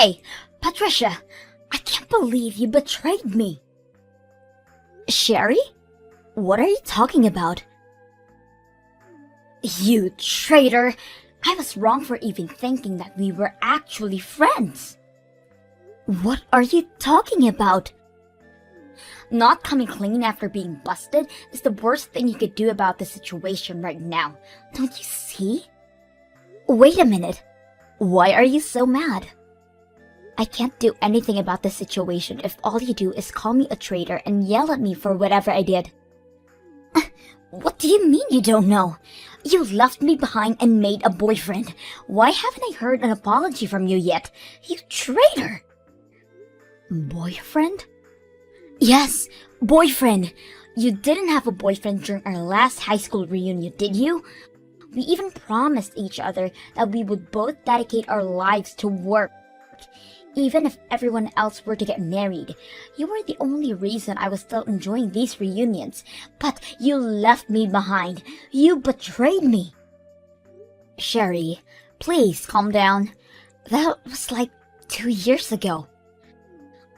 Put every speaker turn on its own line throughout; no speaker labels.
Hey, Patricia, I can't believe you betrayed me. Sherry? What are you talking about? You traitor! I was wrong for even thinking that we were actually friends. What are you talking about? Not coming clean after being busted is the worst thing you could do about the situation right now. Don't you see? Wait a minute. Why are you so mad? I can't do anything about the situation if all you do is call me a traitor and yell at me for whatever I did. What do you mean you don't know? You left me behind and made a boyfriend. Why haven't I heard an apology from you yet? You traitor! Boyfriend? Yes, boyfriend. You didn't have a boyfriend during our last high school reunion, did you? We even promised each other that we would both dedicate our lives to work. Even if everyone else were to get married, you were the only reason I was still enjoying these reunions. But you left me behind. You betrayed me. Sherry, please calm down. That was like 2 years ago.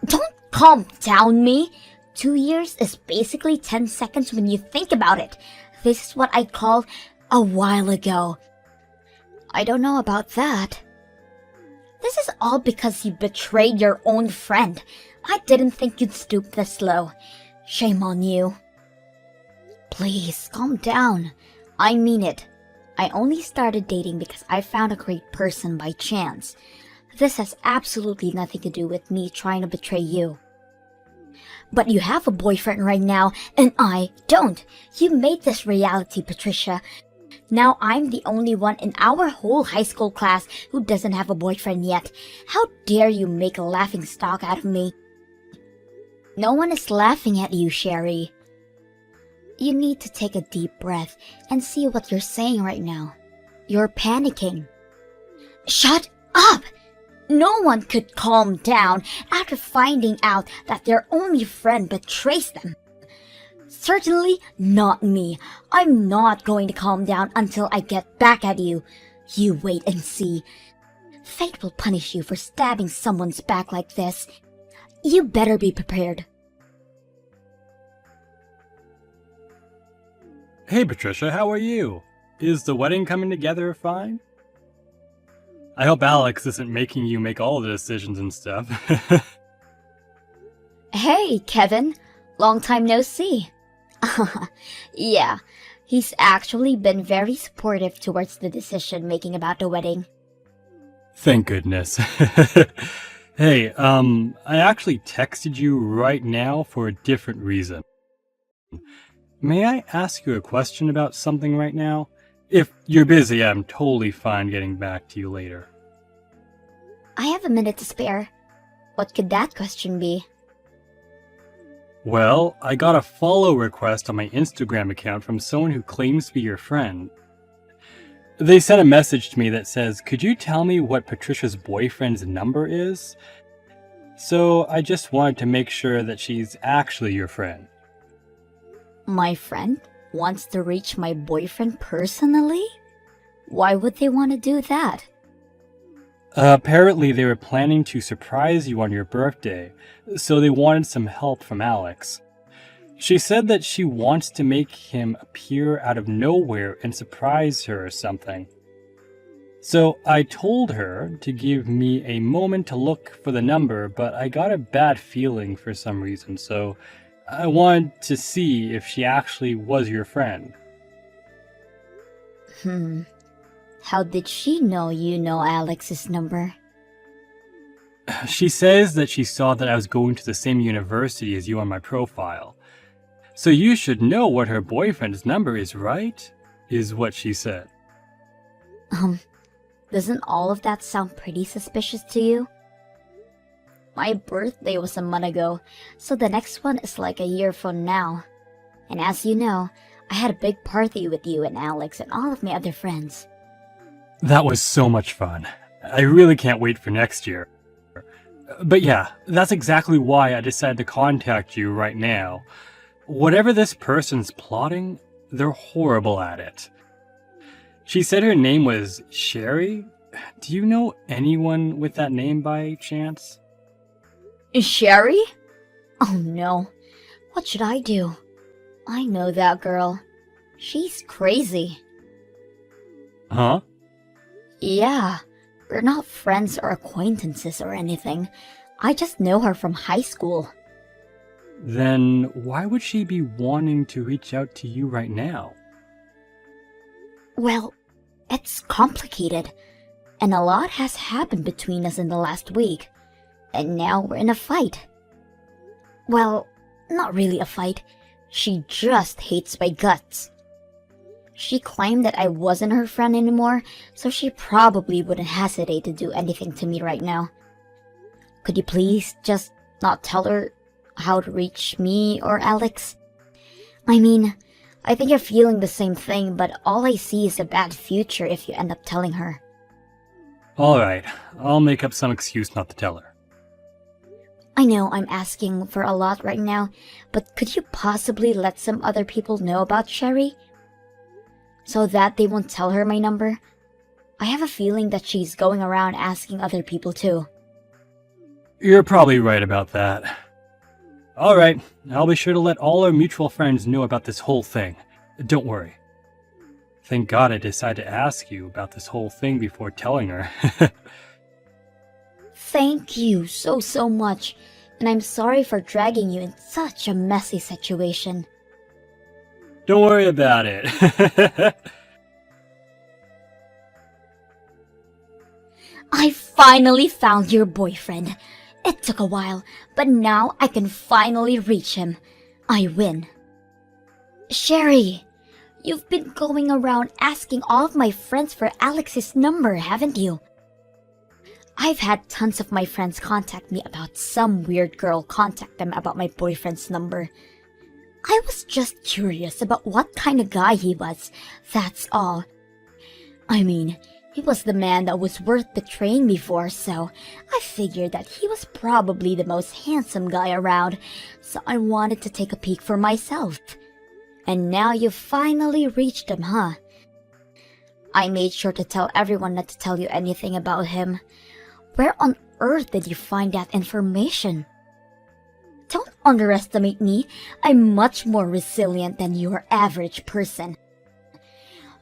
Don't calm down me. 2 years is basically 10 seconds when you think about it. This is what I call a while ago. I don't know about that. This is all because you betrayed your own friend. I didn't think you'd stoop this low. Shame on you. Please, calm down. I mean it. I only started dating because I found a great person by chance. This has absolutely nothing to do with me trying to betray you. But you have a boyfriend right now, and I don't. You made this reality, Patricia. Now I'm the only one in our whole high school class who doesn't have a boyfriend yet. How dare you make a laughing stock out of me? No one is laughing at you, Sherry. You need to take a deep breath and see what you're saying right now. You're panicking. Shut up! No one could calm down after finding out that their only friend betrays them. Certainly not me. I'm not going to calm down until I get back at you. You wait and see. Fate will punish you for stabbing someone's back like this. You better be prepared.
Hey Patricia, how are you? Is the wedding coming together fine? I hope Alex isn't making you make all the decisions and stuff.
Hey, Kevin. Long time no see. Yeah, he's actually been very supportive towards the decision making about the wedding.
Thank goodness. Hey, I actually texted you right now for a different reason. May I ask you a question about something right now? If you're busy, I'm totally fine getting back to you later.
I have a minute to spare. What could that question be?
Well, I got a follow request on my Instagram account from someone who claims to be your friend. They sent a message to me that says, "Could you tell me what Patricia's boyfriend's number is?" So I just wanted to make sure that she's actually your friend.
My friend wants to reach my boyfriend personally? Why would they want to do that?
Apparently they were planning to surprise you on your birthday, so they wanted some help from Alex. She said that she wants to make him appear out of nowhere and surprise her or something. So I told her to give me a moment to look for the number, but I got a bad feeling for some reason, so I wanted to see if she actually was your friend.
How did she know you know Alex's number?
She says that she saw that I was going to the same university as you on my profile. So you should know what her boyfriend's number is, right? Is what she said.
Doesn't all of that sound pretty suspicious to you? My birthday was a month ago, so the next one is like a year from now. And as you know, I had a big party with you and Alex and all of my other friends.
That was so much fun. I really can't wait for next year. But yeah, that's exactly why I decided to contact you right now. Whatever this person's plotting, they're horrible at it. She said her name was Sherry, do you know anyone with that name by chance?
Sherry? Oh no. What should I do? I know that girl. She's crazy.
Huh?
Yeah, we're not friends or acquaintances or anything. I just know her from high school.
Then why would she be wanting to reach out to you right now?
Well, it's complicated. And a lot has happened between us in the last week. And now we're in a fight. Well, not really a fight. She just hates my guts. She claimed that I wasn't her friend anymore, so she probably wouldn't hesitate to do anything to me right now. Could you please just not tell her how to reach me or Alex? I mean, I think you're feeling the same thing, but all I see is a bad future if you end up telling her.
Alright, I'll make up some excuse not to tell her.
I know I'm asking for a lot right now, but could you possibly let some other people know about Sherry? So that they won't tell her my number? I have a feeling that she's going around asking other people too.
You're probably right about that. Alright, I'll be sure to let all our mutual friends know about this whole thing. Don't worry. Thank God I decided to ask you about this whole thing before telling her.
Thank you so much, and I'm sorry for dragging you in such a messy situation.
Don't worry about it.
I finally found your boyfriend. It took a while, but now I can finally reach him. I win. Sherry, you've been going around asking all of my friends for Alex's number, haven't you? I've had tons of my friends contact me about some weird girl contact them about my boyfriend's number. I was just curious about what kind of guy he was, that's all. I mean, he was the man that was worth betraying me for, so I figured that he was probably the most handsome guy around, so I wanted to take a peek for myself. And now you finally reached him, huh? I made sure to tell everyone not to tell you anything about him. Where on earth did you find that information? Don't underestimate me. I'm much more resilient than your average person.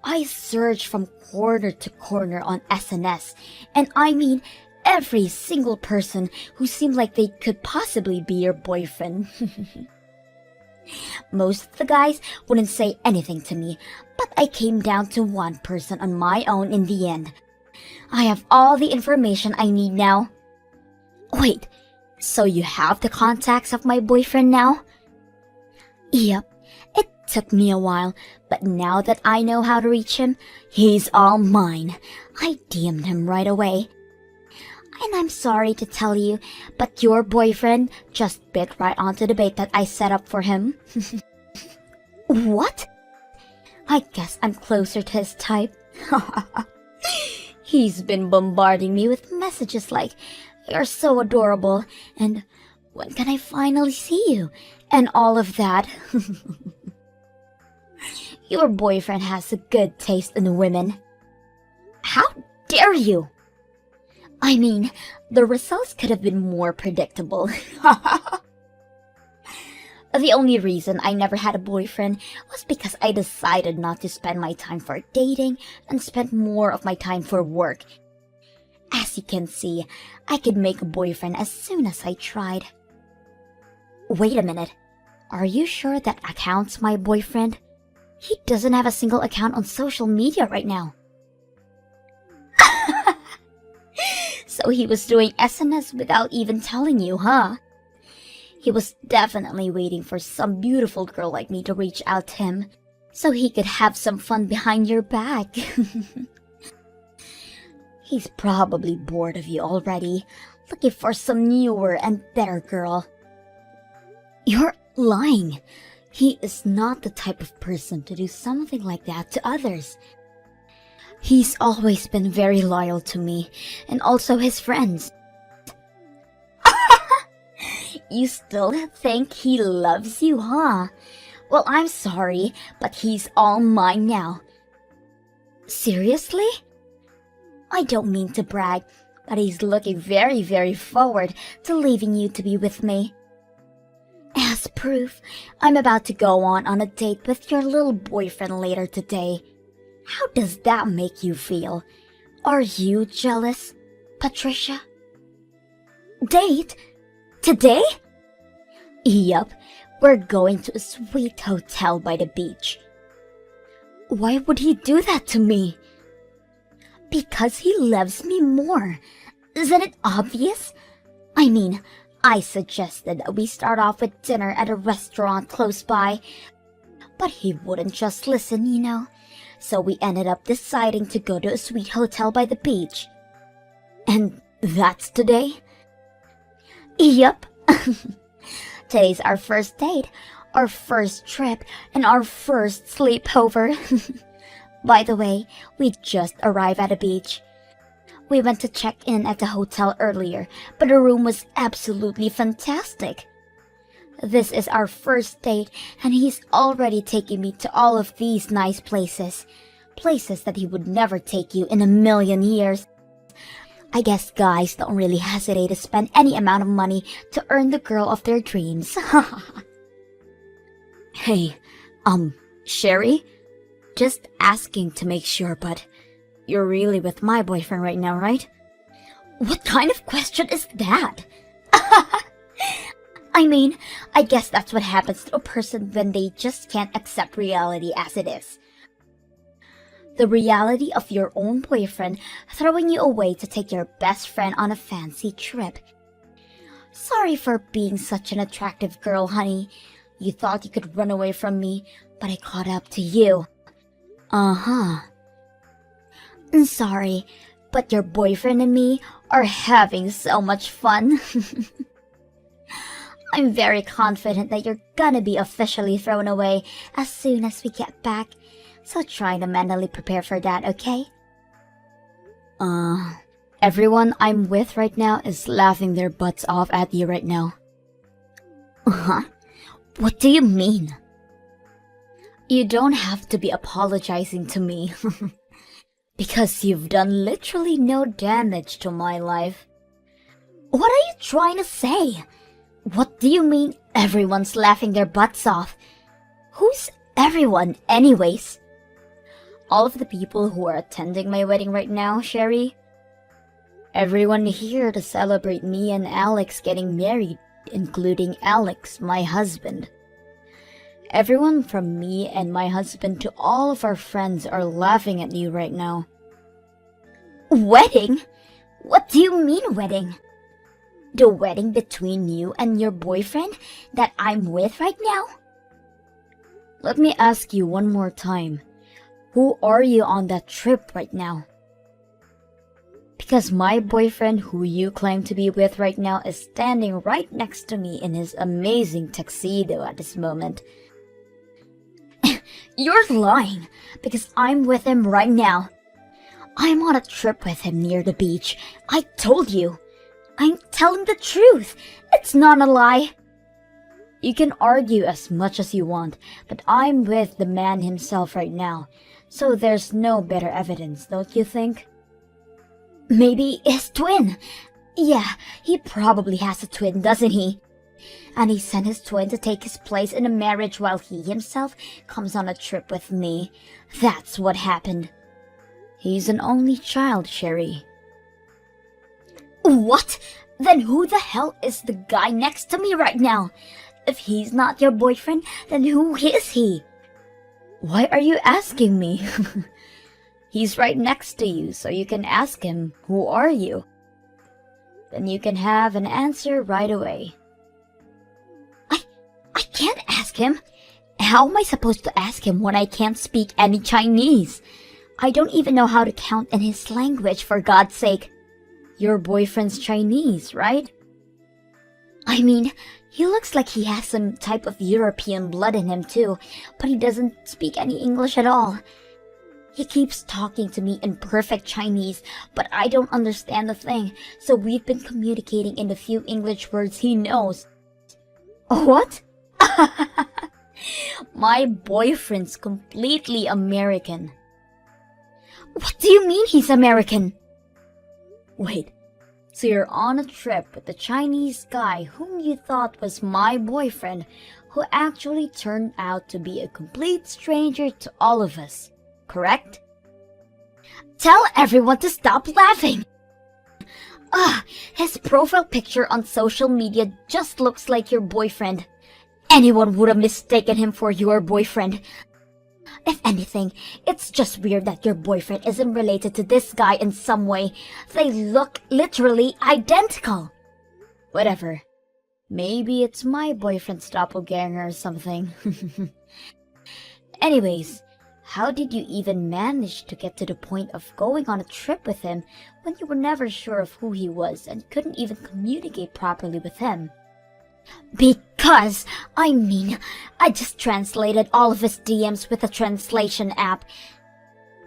I searched from corner to corner on SNS, and I mean every single person who seemed like they could possibly be your boyfriend. Most of the guys wouldn't say anything to me, but I came down to one person on my own in the end. I have all the information I need now. Wait, so you have the contacts of my boyfriend now? Yep, it took me a while, but now that I know how to reach him, he's all mine. I DM'd him right away. And I'm sorry to tell you, but your boyfriend just bit right onto the bait that I set up for him. What? I guess I'm closer to his type. He's been bombarding me with messages like, "You're so adorable," and "When can I finally see you?" and all of that. Your boyfriend has a good taste in women. How dare you? I mean, the results could have been more predictable. The only reason I never had a boyfriend was because I decided not to spend my time for dating and spent more of my time for work. As you can see, I could make a boyfriend as soon as I tried. Wait a minute. Are you sure that account's my boyfriend? He doesn't have a single account on social media right now. So he was doing SNS without even telling you, huh? He was definitely waiting for some beautiful girl like me to reach out to him, so he could have some fun behind your back. He's probably bored of you already, looking for some newer and better girl. You're lying. He is not the type of person to do something like that to others. He's always been very loyal to me, and also his friends. You still think he loves you, huh? Well, I'm sorry, but he's all mine now. Seriously? I don't mean to brag, but he's looking very, very forward to leaving you to be with me. As proof, I'm about to go on a date with your little boyfriend later today. How does that make you feel? Are you jealous, Patricia? Date? Today? Yup, we're going to a sweet hotel by the beach. Why would he do that to me? Because he loves me more. Isn't it obvious? I mean, I suggested that we start off with dinner at a restaurant close by, but he wouldn't just listen, you know. So we ended up deciding to go to a sweet hotel by the beach. And that's today? Yup. Today's our first date, our first trip, and our first sleepover. By the way, we just arrived at a beach. We went to check in at the hotel earlier, but the room was absolutely fantastic. This is our first date, and he's already taking me to all of these nice places. Places that he would never take you in a million years. I guess guys don't really hesitate to spend any amount of money to earn the girl of their dreams. Hey, Sherry? Just asking to make sure, but you're really with my boyfriend right now, right? What kind of question is that? I mean, I guess that's what happens to a person when they just can't accept reality as it is. The reality of your own boyfriend throwing you away to take your best friend on a fancy trip. Sorry for being such an attractive girl, honey. You thought you could run away from me, but I caught up to you. Uh-huh. Sorry, but your boyfriend and me are having so much fun. I'm very confident that you're gonna be officially thrown away as soon as we get back. So try to mentally prepare for that, okay? Everyone I'm with right now is laughing their butts off at you right now. Huh? What do you mean? You don't have to be apologizing to me. Because you've done literally no damage to my life. What are you trying to say? What do you mean everyone's laughing their butts off? Who's everyone, anyways? All of the people who are attending my wedding right now, Sherry. Everyone here to celebrate me and Alex getting married, including Alex, my husband. Everyone from me and my husband to all of our friends are laughing at you right now. Wedding? What do you mean wedding? The wedding between you and your boyfriend that I'm with right now? Let me ask you one more time. Who are you on that trip right now? Because my boyfriend who you claim to be with right now is standing right next to me in his amazing tuxedo at this moment. You're lying, because I'm with him right now. I'm on a trip with him near the beach. I told you. I'm telling the truth. It's not a lie. You can argue as much as you want, but I'm with the man himself right now, so there's no better evidence, don't you think? Maybe his twin. Yeah, he probably has a twin, doesn't he? And he sent his twin to take his place in a marriage while he himself comes on a trip with me. That's what happened. He's an only child, Sherry. What? Then who the hell is the guy next to me right now? If he's not your boyfriend, then who is he? Why are you asking me? He's right next to you, so you can ask him, who are you? Then you can have an answer right away. I can't ask him. How am I supposed to ask him when I can't speak any Chinese? I don't even know how to count in his language, for God's sake. Your boyfriend's Chinese, right? I mean, he looks like he has some type of European blood in him too, but he doesn't speak any English at all. He keeps talking to me in perfect Chinese, but I don't understand a thing, so we've been communicating in the few English words he knows. What? My boyfriend's completely American. What do you mean he's American? Wait, so you're on a trip with the Chinese guy whom you thought was my boyfriend, who actually turned out to be a complete stranger to all of us, correct? Tell everyone to stop laughing! His profile picture on social media just looks like your boyfriend. Anyone would have mistaken him for your boyfriend. If anything, it's just weird that your boyfriend isn't related to this guy in some way. They look literally identical. Whatever. Maybe it's my boyfriend's doppelganger or something. Anyways, how did you even manage to get to the point of going on a trip with him when you were never sure of who he was and couldn't even communicate properly with him? Because, I just translated all of his DMs with a translation app.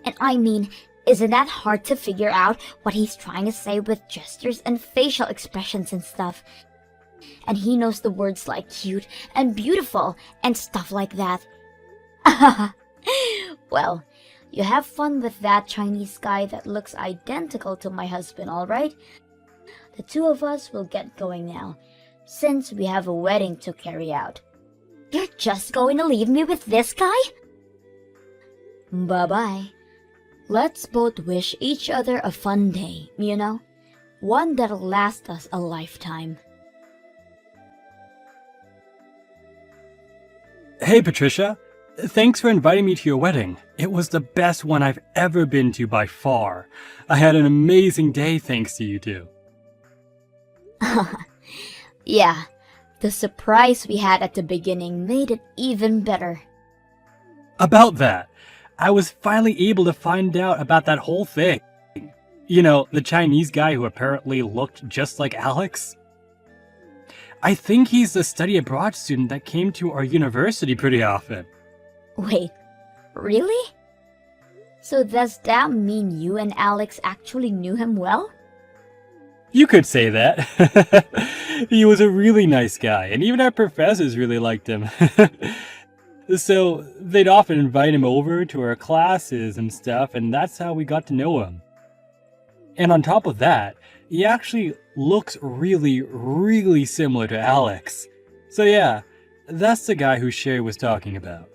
And isn't that hard to figure out what he's trying to say with gestures and facial expressions and stuff? And he knows the words like cute and beautiful and stuff like that. Well, you have fun with that Chinese guy that looks identical to my husband, alright? The two of us will get going now, since we have a wedding to carry out. You're just going to leave me with this guy? Bye-bye. Let's both wish each other a fun day, you know? One that'll last us a lifetime.
Hey, Patricia. Thanks for inviting me to your wedding. It was the best one I've ever been to by far. I had an amazing day thanks to you two.
Yeah, the surprise we had at the beginning made it even better.
About that, I was finally able to find out about that whole thing. You know, the Chinese guy who apparently looked just like Alex. I think he's the study abroad student that came to our university pretty often.
Wait, really? So does that mean you and Alex actually knew him well?
You could say that. He was a really nice guy, and even our professors really liked him. So they'd often invite him over to our classes and stuff, and that's how we got to know him. And on top of that, he actually looks really, really similar to Alex. So yeah, that's the guy who Sherry was talking about.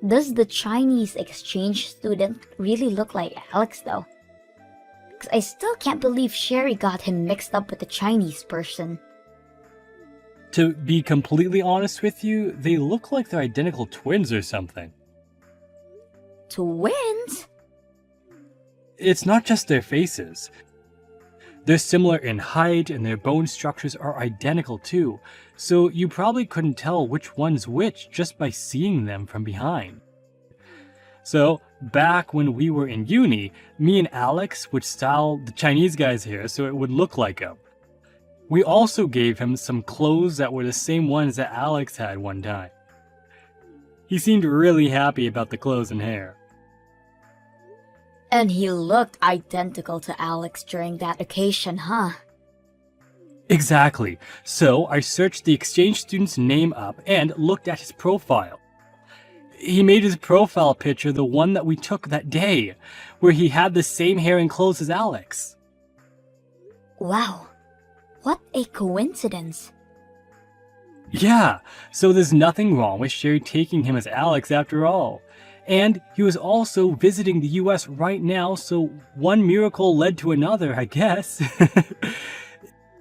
Does the Chinese exchange student really look like Alex though? Because I still can't believe Sherry got him mixed up with the Chinese person.
To be completely honest with you, they look like they're identical twins or something.
Twins?
It's not just their faces. They're similar in height and their bone structures are identical too, so you probably couldn't tell which one's which just by seeing them from behind. So, back when we were in uni, me and Alex would style the Chinese guy's hair so it would look like him. We also gave him some clothes that were the same ones that Alex had one time. He seemed really happy about the clothes and hair.
And he looked identical to Alex during that occasion, huh?
Exactly. So I searched the exchange student's name up and looked at his profile. He made his profile picture the one that we took that day, where he had the same hair and clothes as Alex.
Wow. What a coincidence.
Yeah, so there's nothing wrong with Sherry taking him as Alex after all. And he was also visiting the US right now, so one miracle led to another, I guess.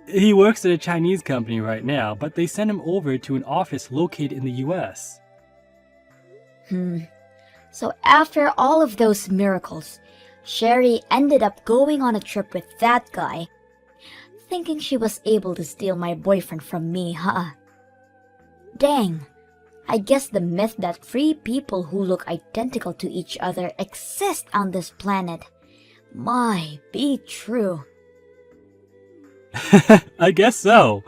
He works at a Chinese company right now, but they sent him over to an office located in the US.
So after all of those miracles, Sherry ended up going on a trip with that guy, thinking she was able to steal my boyfriend from me, huh? Dang. I guess the myth that three people who look identical to each other exist on this planet might be true.
I guess so.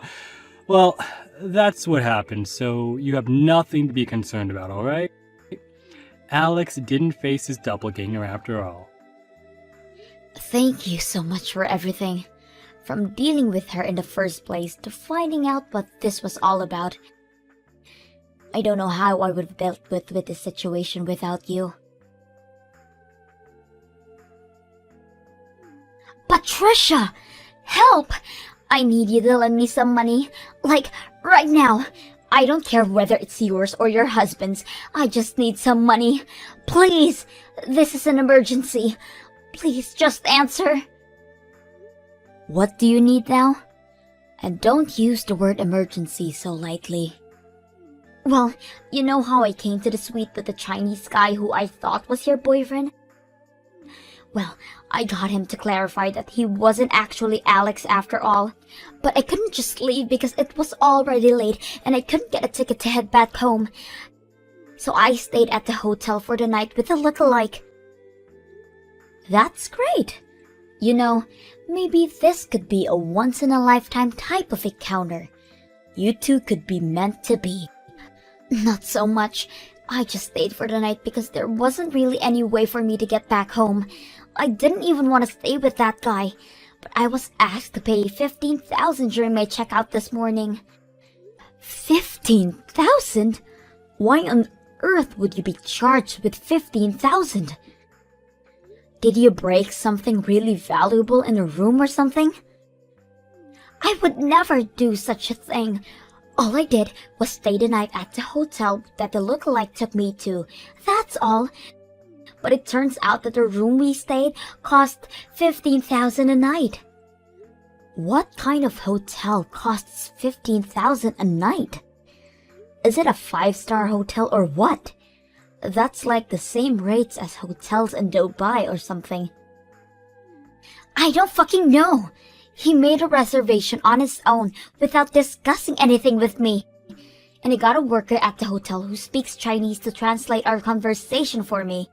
Well, that's what happened, so you have nothing to be concerned about, alright? Alex didn't face his doppelganger after all.
Thank you so much for everything. From dealing with her in the first place to finding out what this was all about. I don't know how I would have dealt with this situation without you. Patricia! Help! I need you to lend me some money. Like, right now. I don't care whether it's yours or your husband's. I just need some money. Please! This is an emergency. Please just answer. What do you need now? And don't use the word emergency so lightly. Well, you know how I came to the suite with the Chinese guy who I thought was your boyfriend? Well, I got him to clarify that he wasn't actually Alex after all. But I couldn't just leave because it was already late and I couldn't get a ticket to head back home. So I stayed at the hotel for the night with a lookalike. That's great. You know, maybe this could be a once-in-a-lifetime type of encounter. You two could be meant to be. Not so much. I just stayed for the night because there wasn't really any way for me to get back home. I didn't even want to stay with that guy, but I was asked to pay $15,000 during my checkout this morning. $15,000? Why on earth would you be charged with $15,000? Did you break something really valuable in a room or something? I would never do such a thing. All I did was stay the night at the hotel that the lookalike took me to. That's all. But it turns out that the room we stayed cost $15,000 a night. What kind of hotel costs $15,000 a night? Is it a 5-star hotel or what? That's like the same rates as hotels in Dubai or something. I don't fucking know. He made a reservation on his own without discussing anything with me. And he got a worker at the hotel who speaks Chinese to translate our conversation for me.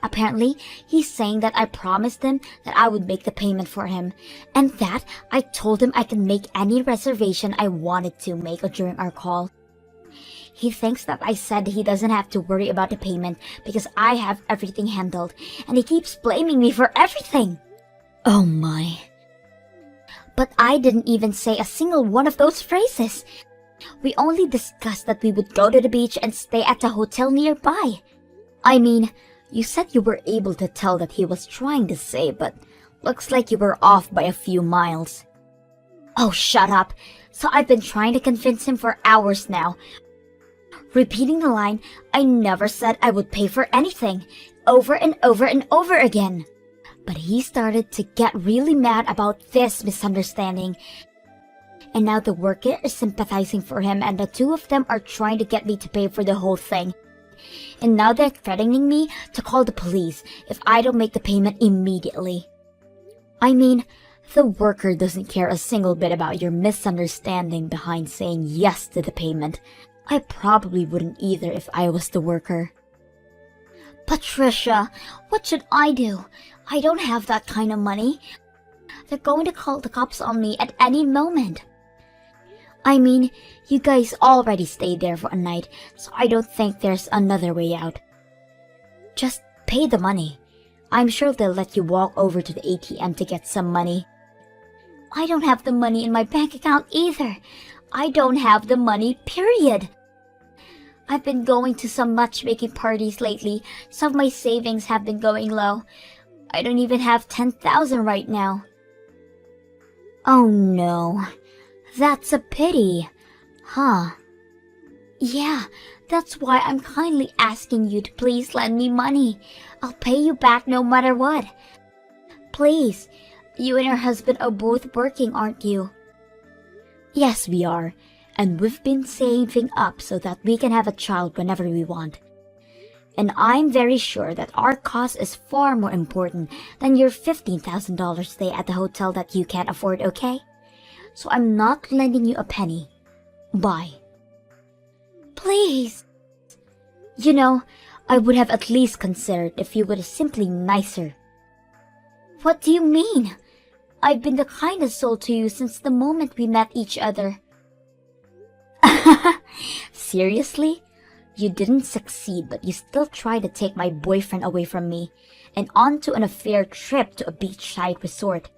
Apparently, he's saying that I promised him that I would make the payment for him, and that I told him I can make any reservation I wanted to make during our call. He thinks that I said he doesn't have to worry about the payment because I have everything handled, and he keeps blaming me for everything. Oh my. But I didn't even say a single one of those phrases. We only discussed that we would go to the beach and stay at a hotel nearby. I mean, you said you were able to tell that he was trying to say, but looks like you were off by a few miles. Oh, shut up. So I've been trying to convince him for hours now. Repeating the line, I never said I would pay for anything, over and over and over again. But he started to get really mad about this misunderstanding. And now the worker is sympathizing for him and the two of them are trying to get me to pay for the whole thing. And now they're threatening me to call the police if I don't make the payment immediately. I mean, the worker doesn't care a single bit about your misunderstanding behind saying yes to the payment. I probably wouldn't either if I was the worker. Patricia, what should I do? I don't have that kind of money. They're going to call the cops on me at any moment. I mean, you guys already stayed there for a night, so I don't think there's another way out. Just pay the money. I'm sure they'll let you walk over to the ATM to get some money. I don't have the money in my bank account either. I don't have the money, period. I've been going to some matchmaking parties lately, so my savings have been going low. I don't even have $10,000 right now. Oh no. That's a pity. Huh. Yeah, that's why I'm kindly asking you to please lend me money. I'll pay you back no matter what. Please. You and your husband are both working, aren't you? Yes, we are. And we've been saving up so that we can have a child whenever we want. And I'm very sure that our cause is far more important than your $15,000 stay at the hotel that you can't afford, okay? So I'm not lending you a penny. Bye. Please. You know, I would have at least considered if you were simply nicer. What do you mean? I've been the kindest soul to you since the moment we met each other. Seriously? You didn't succeed, but you still tried to take my boyfriend away from me and onto an affair trip to a beachside resort.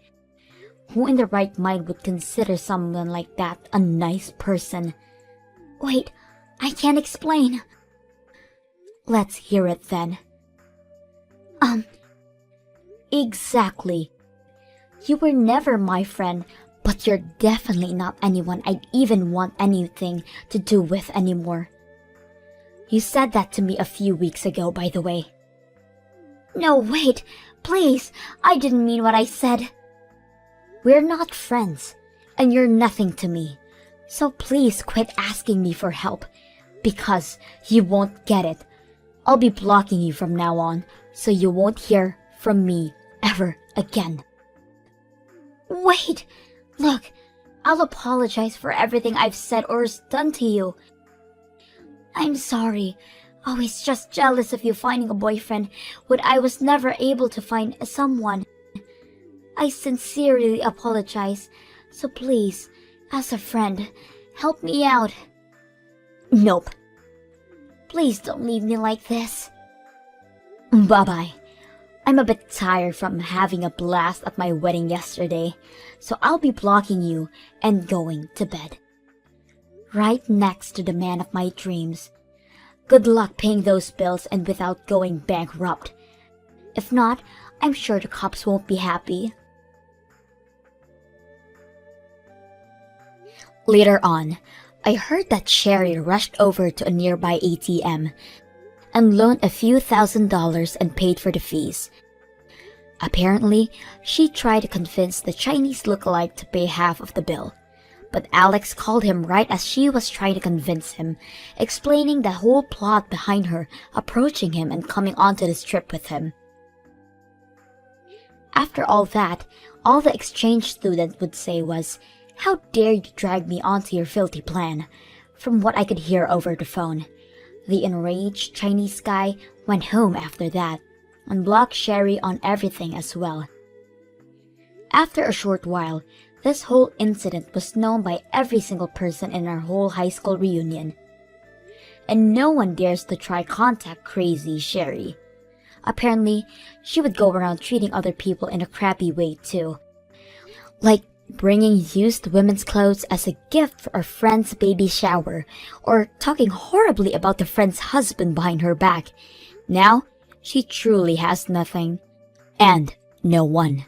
Who in their right mind would consider someone like that a nice person? Wait, I can't explain. Let's hear it then. Exactly. You were never my friend, but you're definitely not anyone I'd even want anything to do with anymore. You said that to me a few weeks ago, by the way. No, wait, please, I didn't mean what I said. We're not friends, and you're nothing to me. So please quit asking me for help, because you won't get it. I'll be blocking you from now on, so you won't hear from me ever again. Wait! Look, I'll apologize for everything I've said or done to you. I'm sorry. I was just jealous of you finding a boyfriend when I was never able to find someone. I sincerely apologize, so please, as a friend, help me out. Nope. Please don't leave me like this. Bye-bye. I'm a bit tired from having a blast at my wedding yesterday, so I'll be blocking you and going to bed. Right next to the man of my dreams. Good luck paying those bills and without going bankrupt. If not, I'm sure the cops won't be happy. Later on, I heard that Sherry rushed over to a nearby ATM and loaned a few $1,000s and paid for the fees. Apparently, she tried to convince the Chinese lookalike to pay half of the bill, but Alex called him right as she was trying to convince him, explaining the whole plot behind her approaching him and coming onto this trip with him. After all that, all the exchange student would say was, "How dare you drag me onto your filthy plan?" From what I could hear over the phone. The enraged Chinese guy went home after that and blocked Sherry on everything as well. After a short while, this whole incident was known by every single person in our whole high school reunion. And no one dares to try contact crazy Sherry. Apparently, she would go around treating other people in a crappy way too. Like bringing used women's clothes as a gift for a friend's baby shower, or talking horribly about the friend's husband behind her back. Now, she truly has nothing. And no one.